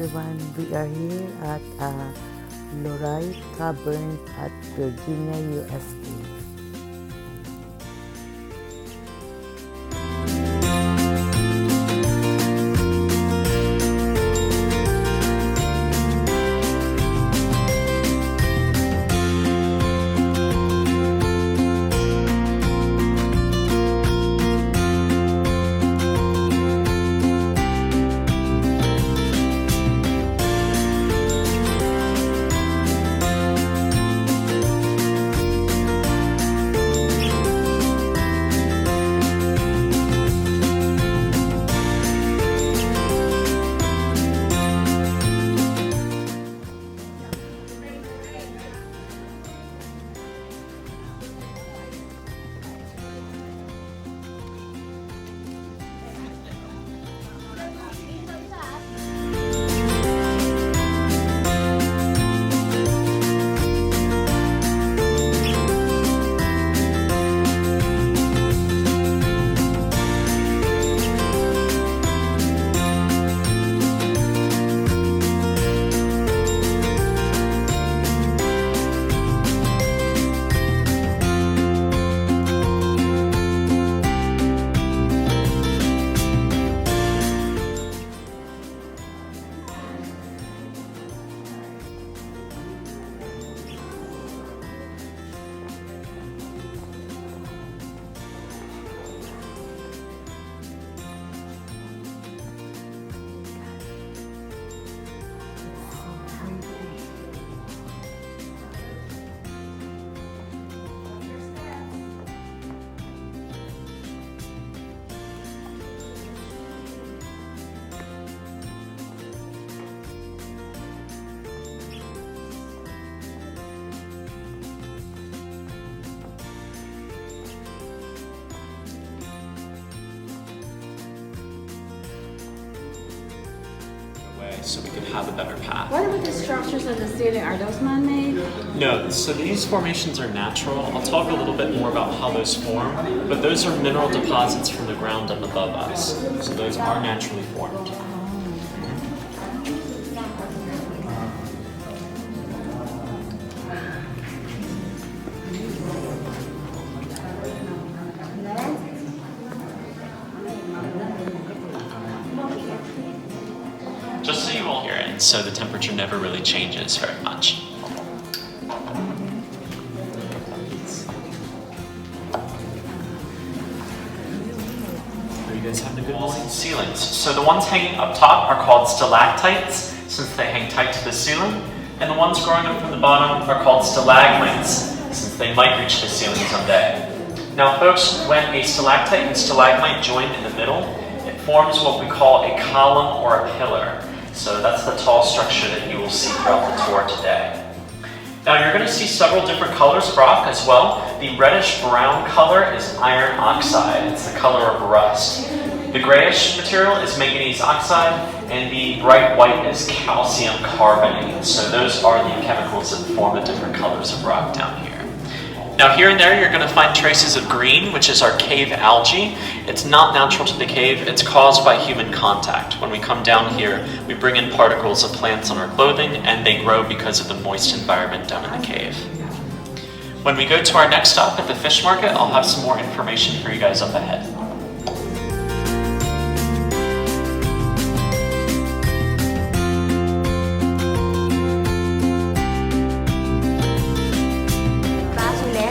everyone, we are here at Luray Caverns at Virginia, USA. So we could have a better path. What about the structures of the ceiling? Are those man-made? No, so these formations are natural. I'll talk a little bit more about how those form, but those are mineral deposits from the ground up above us. So those are naturally formed. Just so you all hear it, so the temperature never really changes very much. Are you guys having a good morning? Ceilings. So the ones hanging up top are called stalactites, since they hang tight to the ceiling, and the ones growing up from the bottom are called stalagmites, since they might reach the ceiling someday. Now folks, when a stalactite and stalagmite join in the middle, it forms what we call a column or a pillar. So that's the tall structure that you will see throughout the tour today. Now you're going to see several different colors of rock as well. The reddish brown color is iron oxide. It's the color of rust. The grayish material is manganese oxide, and the bright white is calcium carbonate. So those are the chemicals that form the different colors of rock down here. Now here and there you're going to find traces of green, which is our cave algae. It's not natural to the cave, it's caused by human contact. When we come down here, we bring in particles of plants on our clothing, and they grow because of the moist environment down in the cave. When we go to our next stop at the fish market, I'll have some more information for you guys up ahead.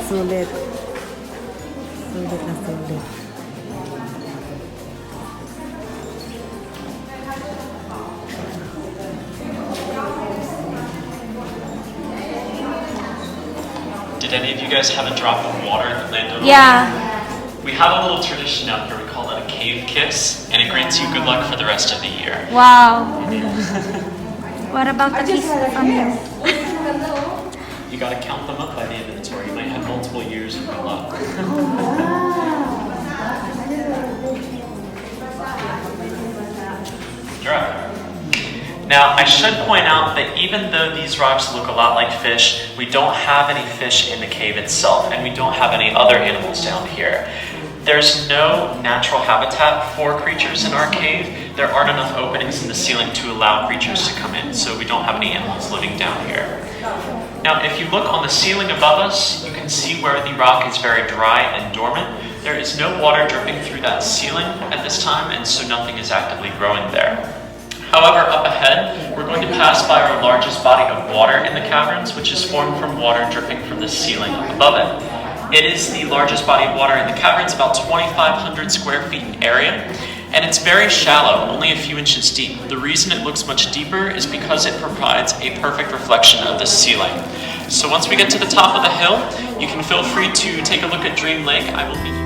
Sulit. Sulit na sulit. Did any of you guys have a drop of water that landed on Yeah. We have a little tradition out here, we call it a cave kiss, and it grants you good luck for the rest of the year. Wow. What about the kiss from you? You gotta count them up by the end of the tour. You might have multiple years of good luck. You're up. Now, I should point out that even though these rocks look a lot like fish, we don't have any fish in the cave itself, and we don't have any other animals down here. There's no natural habitat for creatures in our cave. There aren't enough openings in the ceiling to allow creatures to come in, so we don't have any animals living down here. Now, if you look on the ceiling above us, you can see where the rock is very dry and dormant. There is no water dripping through that ceiling at this time, and so nothing is actively growing there. However, up ahead, we're going to pass by our largest body of water in the caverns, which is formed from water dripping from the ceiling above it. It is the largest body of water in the caverns, about 2,500 square feet in area, and it's very shallow, only a few inches deep. The reason it looks much deeper is because it provides a perfect reflection of the ceiling. So once we get to the top of the hill, you can feel free to take a look at Dream Lake. I will meet you.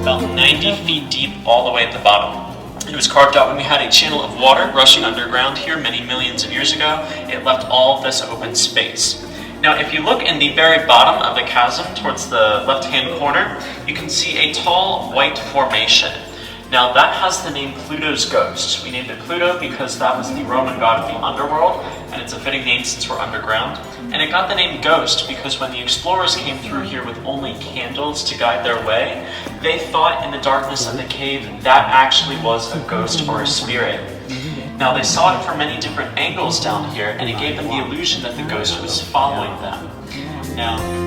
About 90 feet deep all the way at the bottom. It was carved out when we had a channel of water rushing underground here many millions of years ago. It left all of this open space. Now, if you look in the very bottom of the chasm towards the left-hand corner, you can see a tall white formation. Now, that has the name Pluto's ghost. We named it Pluto because that was the Roman god of the underworld, and it's a fitting name since we're underground. And it got the name Ghost because when the explorers came through here with only candles to guide their way, they thought in the darkness of the cave that actually was a ghost or a spirit. Now, they saw it from many different angles down here, and it gave them the illusion that the ghost was following them. Now,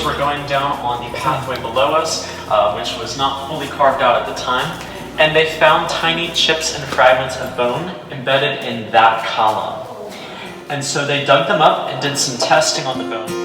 we're going down on the pathway below us, which was not fully carved out at the time, and they found tiny chips and fragments of bone embedded in that column. And so they dug them up and did some testing on the bone.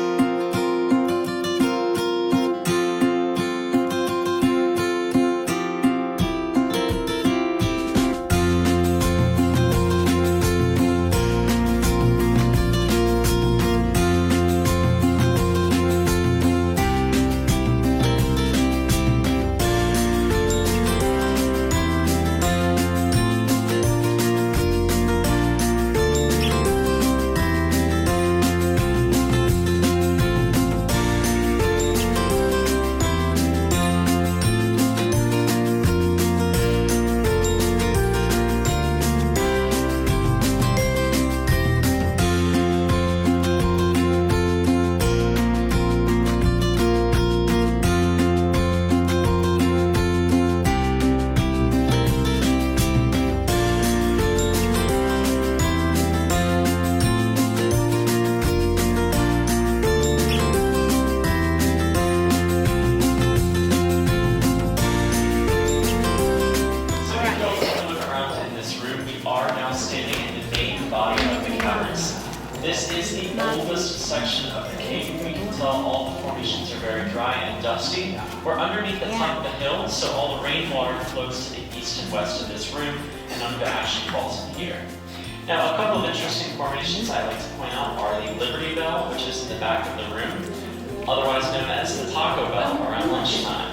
oldest section of the cave. We can tell all the formations are very dry and dusty. We're underneath the top of the hill, so all the rainwater flows to the east and west of this room, and none of it actually falls in here. Now, a couple of interesting formations I like to point out are the Liberty Bell, which is in the back of the room, otherwise known as the Taco Bell around lunchtime.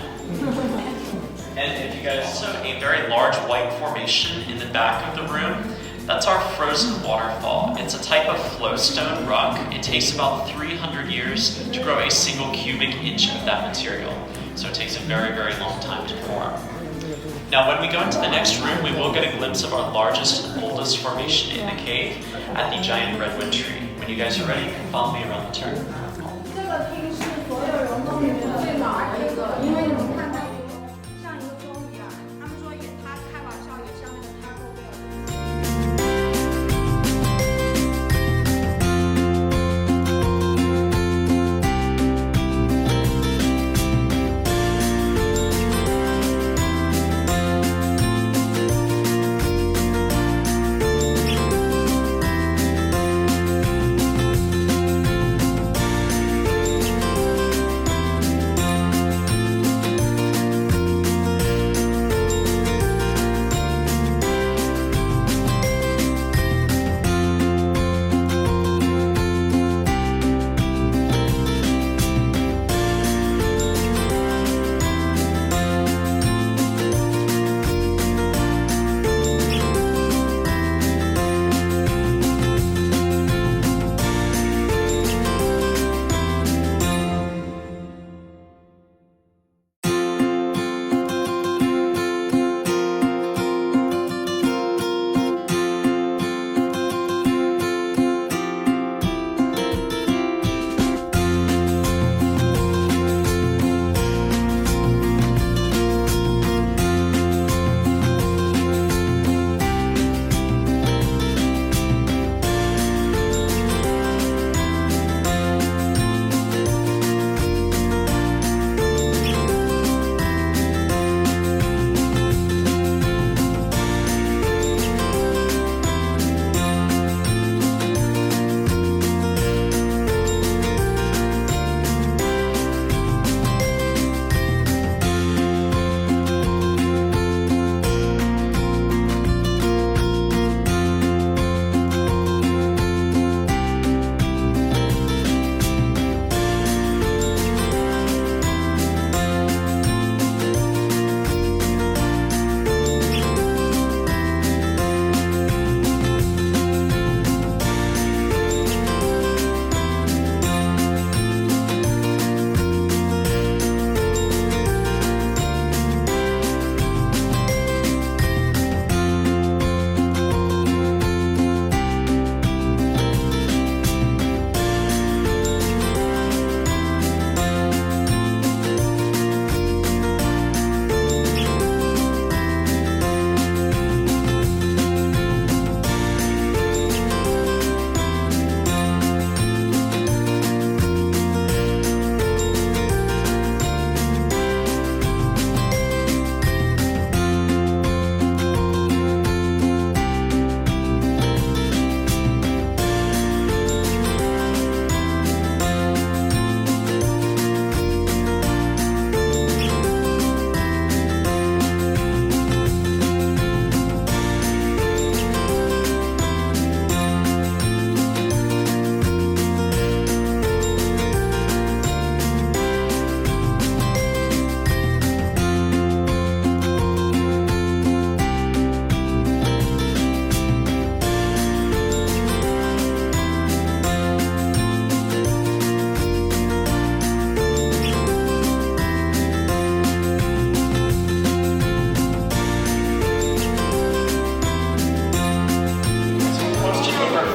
And if you guys saw a very large white formation in the back of the room, that's our frozen waterfall. It's a type of flowstone rock. It takes about 300 years to grow a single cubic inch of that material. So it takes a very, very long time to form. Now, when we go into the next room, we will get a glimpse of our largest and oldest formation in the cave at the giant redwood tree. When you guys are ready, you can follow me around the turn. 这个厅是所有溶洞里面最老的一个，因为你们看它像一个钟一样，他们说也他开玩笑也像那个 Taco Bell。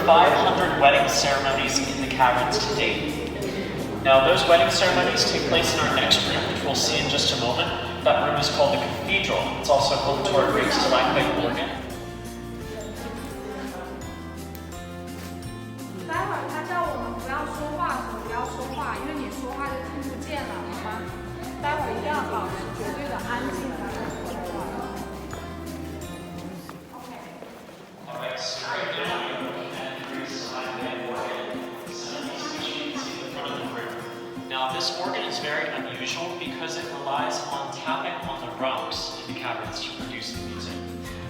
500 wedding ceremonies in the caverns to date. Now, those wedding ceremonies take place in our next room, which we'll see in just a moment. That room is called the cathedral. It's also home to our great stalagmite organ. 待会儿他叫我们不要说话，不要说话，因为你说话就听不见了，好吗？待会儿一定要保持绝对的安静。Alright, so right now we have the stalagmite organ. very unusual because it relies on tapping on the rocks in the caverns to produce the music.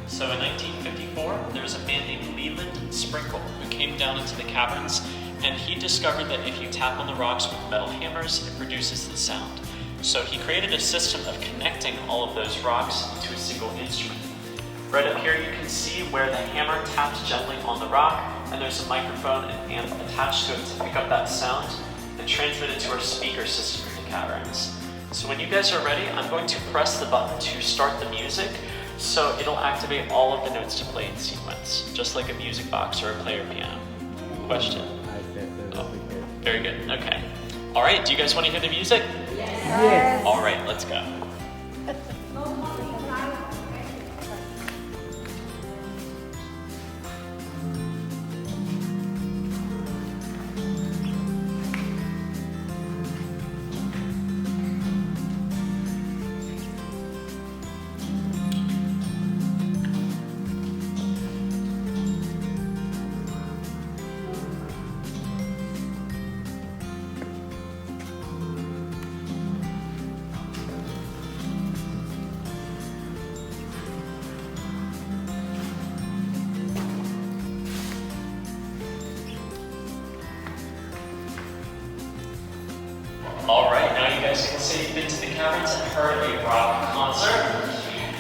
So in 1954, there was a man named Leland Sprinkle who came down into the caverns, and he discovered that if you tap on the rocks with metal hammers, it produces the sound. So he created a system of connecting all of those rocks into a single instrument. Right up here you can see where the hammer taps gently on the rock, and there's a microphone and amp attached to it to pick up that sound and transmit it to our speaker system in the caverns. So when you guys are ready, I'm going to press the button to start the music, so it'll activate all of the notes to play in sequence, just like a music box or a player piano. Question? Oh, very good, okay. All right, do you guys want to hear the music? Yes. All right, let's go. Alright, now you guys can see you've been to the caverns and heard a rock concert.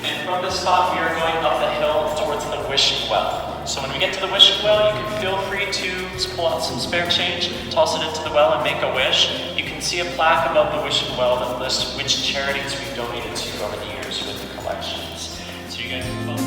And from this spot we are going up the hill towards the wishing well. So when we get to the wishing well, you can feel free to pull out some spare change, toss it into the well and make a wish. You can see a plaque above the wishing well that lists which charities we've donated to over the years with the collections. So you guys can follow.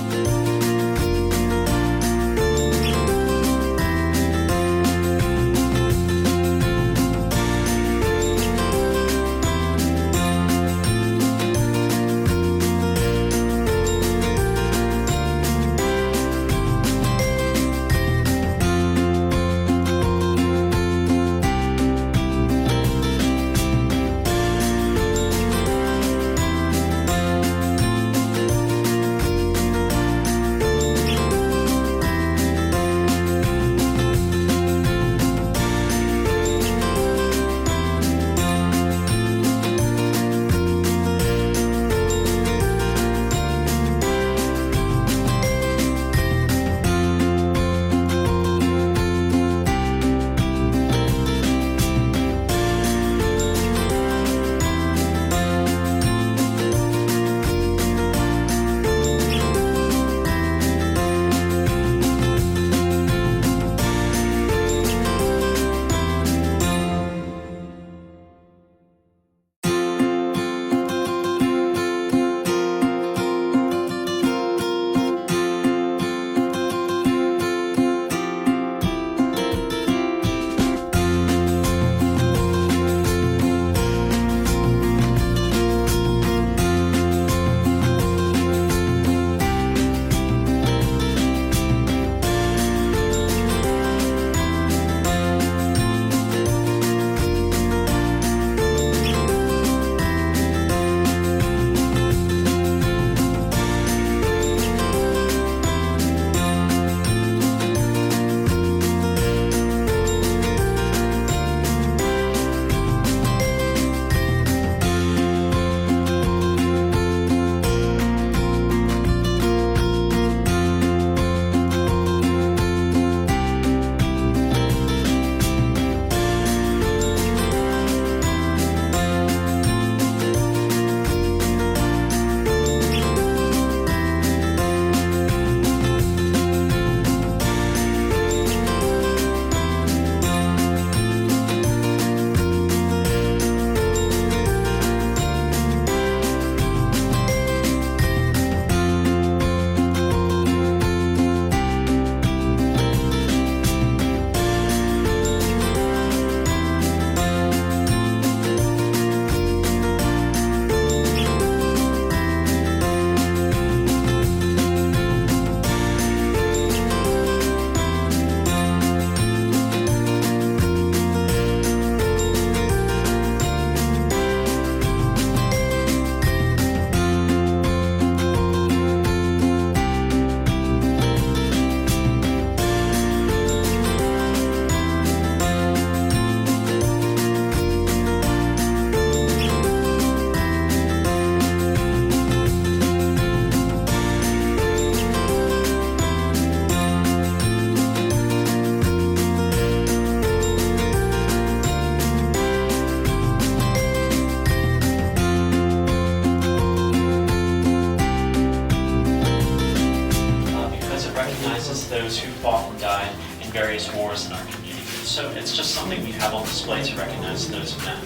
recognizes those who fought and died in various wars in our community. So it's just something we have on display to recognize those men.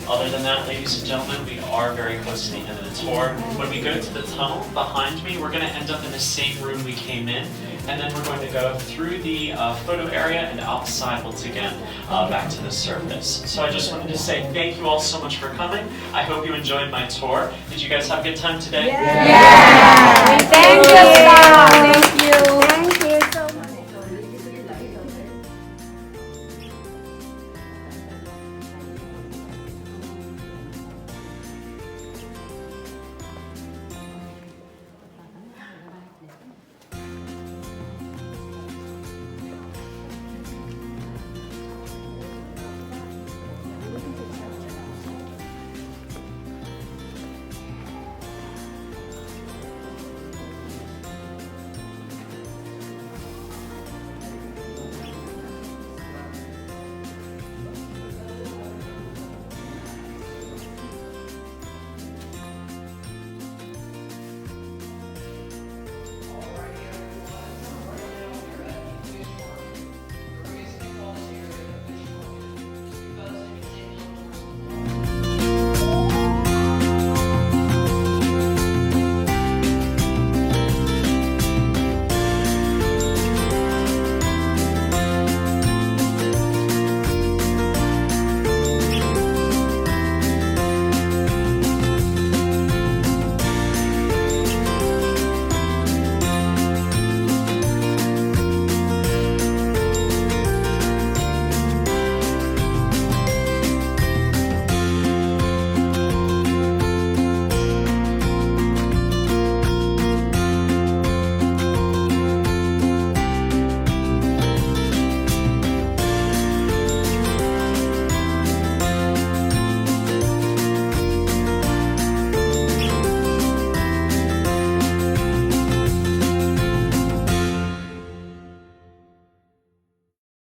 Other than that, ladies and gentlemen, we are very close to the end of the tour. When we go to the tunnel behind me, we're going to end up in the same room we came in, and then we're going to go through the photo area and outside once again back to the surface. So I just wanted to say thank you all so much for coming. I hope you enjoyed my tour. Did you guys have a good time today? Yeah!